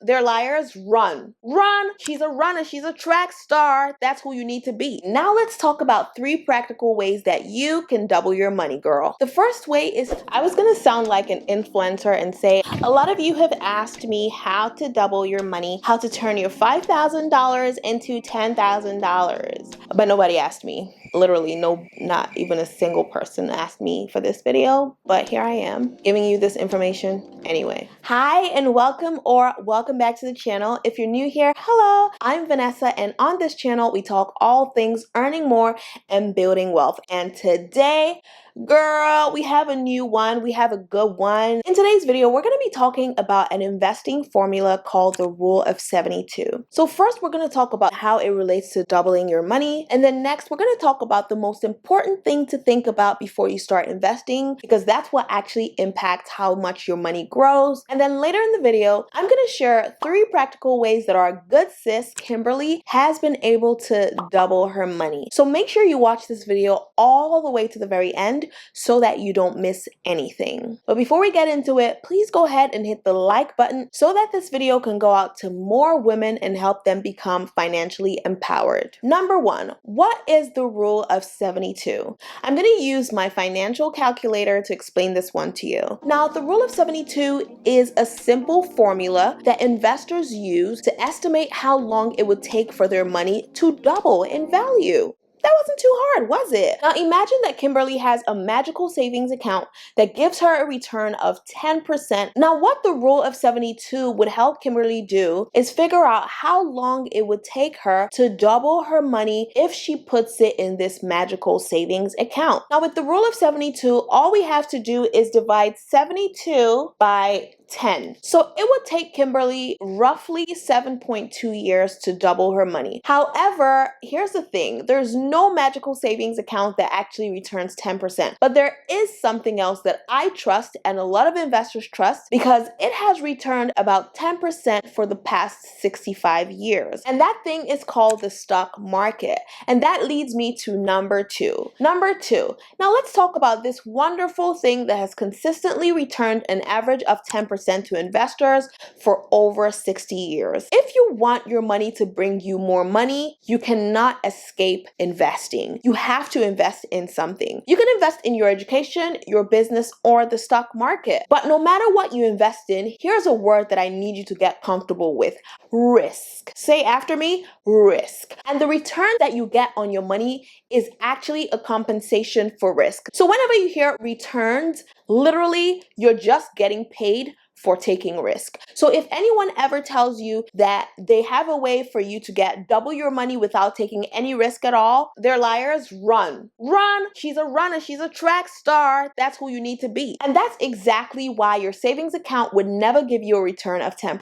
They're liars. Run. Run. She's a runner. She's a track star. That's who you need to be. Now let's talk about 3 practical ways that you can double your money, girl. The first way is, I was gonna sound like an influencer and say, a lot of you have asked me how to double your money, how to turn your $5,000 into $10,000, but nobody asked me. Literally, no, not even a single person asked me for this video, but here I am giving you this information anyway. Hi and welcome back to the channel. If you're new here, hello, I'm Vanessa, and on this channel we talk all things earning more and building wealth. And today, girl, we have a new one. We have a good one. In today's video, we're going to be talking about an investing formula called the Rule of 72. So first, we're going to talk about how it relates to doubling your money. And then next, we're going to talk about the most important thing to think about before you start investing, because that's what actually impacts how much your money grows. And then later in the video, I'm going to share 3 practical ways that our good sis, Kimberly, has been able to double her money. So make sure you watch this video all the way to the very end so that you don't miss anything. But before we get into it, please go ahead and hit the like button so that this video can go out to more women and help them become financially empowered. Number 1, what is the Rule of 72? I'm going to use my financial calculator to explain this one to you. Now, the Rule of 72 is a simple formula that investors use to estimate how long it would take for their money to double in value. That wasn't too hard, was it? Now imagine that Kimberly has a magical savings account that gives her a return of 10%. Now what the Rule of 72 would help Kimberly do is figure out how long it would take her to double her money if she puts it in this magical savings account. Now with the Rule of 72, all we have to do is divide 72 by 10. So it would take Kimberly roughly 7.2 years to double her money. However, here's the thing. There's no magical savings account that actually returns 10%. But there is something else that I trust and a lot of investors trust because it has returned about 10% for the past 65 years. And that thing is called the stock market. And that leads me to number 2. Number 2. Now let's talk about this wonderful thing that has consistently returned an average of 10% to investors for over 60 years. If you want your money to bring you more money, you cannot escape investing. You have to invest in something. You can invest in your education, your business, or the stock market. But no matter what you invest in, here's a word that I need you to get comfortable with: risk. Say after me: risk. And the return that you get on your money is actually a compensation for risk. So whenever you hear returns, literally, you're just getting paid for taking risk. So if anyone ever tells you that they have a way for you to get double your money without taking any risk at all, they're liars. Run. Run. She's a runner. She's a track star. That's who you need to be. And that's exactly why your savings account would never give you a return of 10%.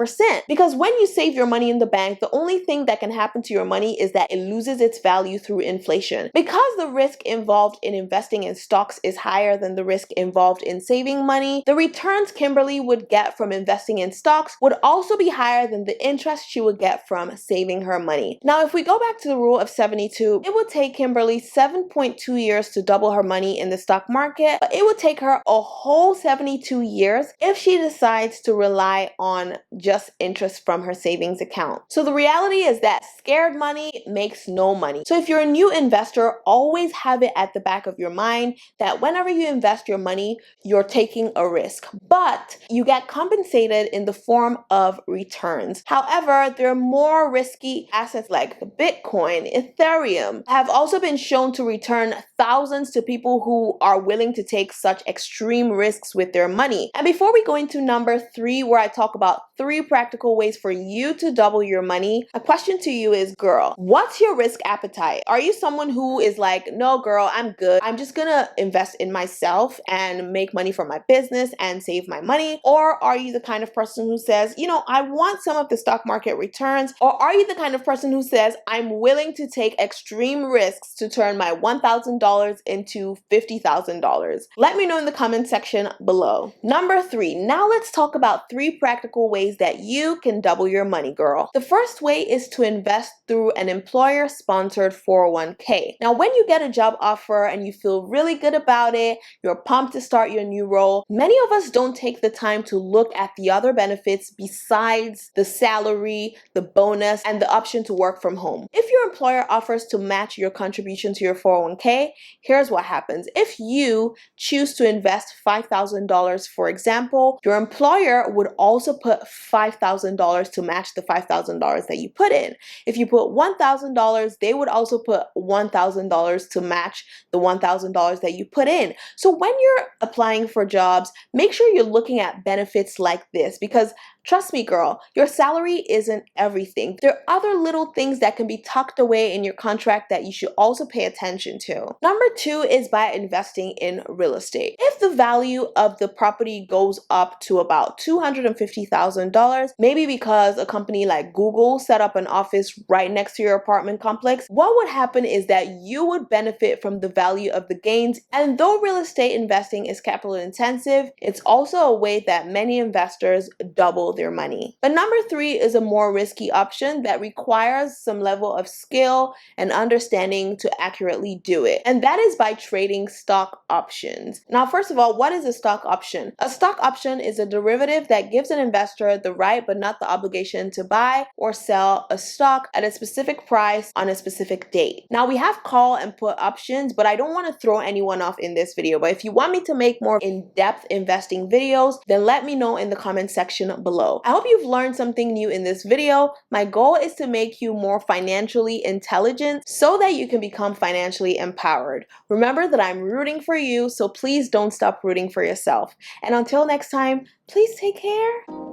Because when you save your money in the bank, the only thing that can happen to your money is that it loses its value through inflation. Because the risk involved in investing in stocks is higher than the risk involved in saving money, the returns Kimberly would get from investing in stocks would also be higher than the interest she would get from saving her money. Now, if we go back to the Rule of 72, it would take Kimberly 7.2 years to double her money in the stock market, but it would take her a whole 72 years if she decides to rely on just interest from her savings account. So the reality is that scared money makes no money. So if you're a new investor, always have it at the back of your mind that whenever you invest your money, you're taking a risk, but you get compensated in the form of returns. However, there are more risky assets like Bitcoin, Ethereum have also been shown to return thousands to people who are willing to take such extreme risks with their money. And before we go into number 3, where I talk about 3 practical ways for you to double your money, a question to you is, girl, what's your risk appetite? Are you someone who is like, no girl, I'm good. I'm just gonna invest in myself and make money for my business and save my money? Or are you the kind of person who says, you know, I want some of the stock market returns? Or are you the kind of person who says, I'm willing to take extreme risks to turn my $1,000 into $50,000? Let me know in the comment section below. Number 3, now let's talk about 3 practical ways that you can double your money, girl. The first way is to invest through an employer-sponsored 401k. Now, when you get a job offer and you feel really good about it, you're pumped to start your new role, many of us don't take the time to look look at the other benefits besides the salary, the bonus, and the option to work from home. If your employer offers to match your contribution to your 401k, here's what happens. If you choose to invest $5,000, for example, your employer would also put $5,000 to match the $5,000 that you put in. If you put $1,000, they would also put $1,000 to match the $1,000 that you put in. So when you're applying for jobs, make sure you're looking at benefits like this, because trust me, girl, your salary isn't everything. There are other little things that can be tucked away in your contract that you should also pay attention to. Number 2 is by investing in real estate. If the value of the property goes up to about $250,000, maybe because a company like Google set up an office right next to your apartment complex, what would happen is that you would benefit from the value of the gains. And though real estate investing is capital intensive, it's also a way that many investors double their money. But number 3 is a more risky option that requires some level of skill and understanding to accurately do it. And that is by trading stock options. Now, first of all, what is a stock option? A stock option is a derivative that gives an investor the right but not the obligation to buy or sell a stock at a specific price on a specific date. Now, we have call and put options, but I don't want to throw anyone off in this video. But if you want me to make more in-depth investing videos, then let me know in the comment section below. I hope you've learned something new in this video. My goal is to make you more financially intelligent so that you can become financially empowered. Remember that I'm rooting for you, so please don't stop rooting for yourself. And until next time, please take care.